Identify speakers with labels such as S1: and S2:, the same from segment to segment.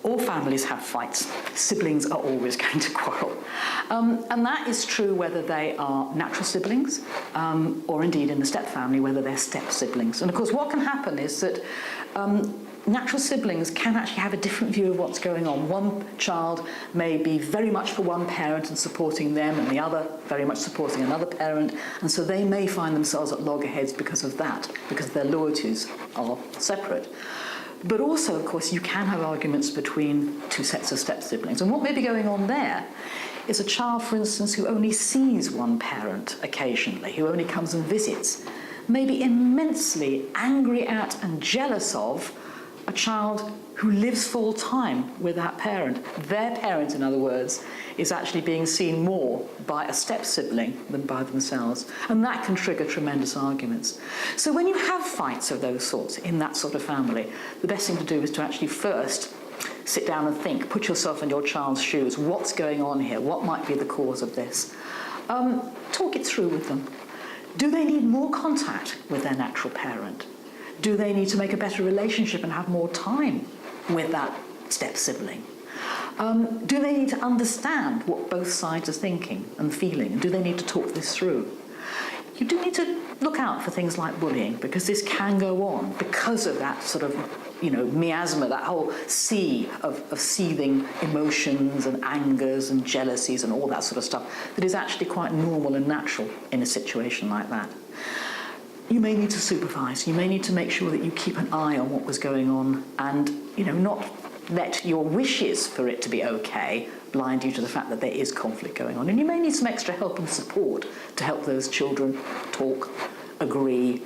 S1: All families have fights. Siblings are always going to quarrel. And that is true whether they are natural siblings or indeed in the step family, whether they're step siblings. And of course, what can happen is that natural siblings can actually have a different view of what's going on. One child may be very much for one parent and supporting them, and the other very much supporting another parent, and so they may find themselves at loggerheads because of that, because their loyalties are separate. But also, of course, you can have arguments between two sets of step-siblings. And what may be going on there is a child, for instance, who only sees one parent occasionally, who only comes and visits, may be immensely angry at and jealous of a child who lives full-time with that parent. Their parent, in other words, is actually being seen more by a step-sibling than by themselves. And that can trigger tremendous arguments. So when you have fights of those sorts in that sort of family, the best thing to do is to actually first sit down and think, put yourself in your child's shoes. What's going on here? What might be the cause of this? Talk it through with them. Do they need more contact with their natural parent? Do they need to make a better relationship and have more time with that step-sibling? Do they need to understand what both sides are thinking and feeling? Do they need to talk this through? You do need to look out for things like bullying, because this can go on because of that sort of, miasma, that whole sea of seething emotions and angers and jealousies and all that sort of stuff that is actually quite normal and natural in a situation like that. You may need to supervise. You may need to make sure that you keep an eye on what was going on and, not let your wishes for it to be okay blind you to the fact that there is conflict going on. And you may need some extra help and support to help those children talk, agree,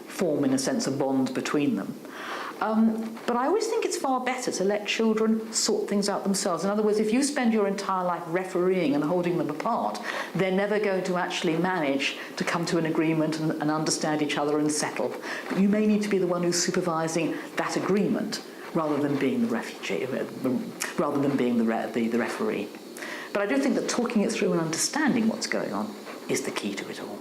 S1: form, in a sense, a bond between them. But I always think it's far better to let children sort things out themselves. In other words, if you spend your entire life refereeing and holding them apart, they're never going to actually manage to come to an agreement and understand each other and settle. But you may need to be the one who's supervising that agreement rather than being the refugee, rather than being the referee. But I do think that talking it through and understanding what's going on is the key to it all.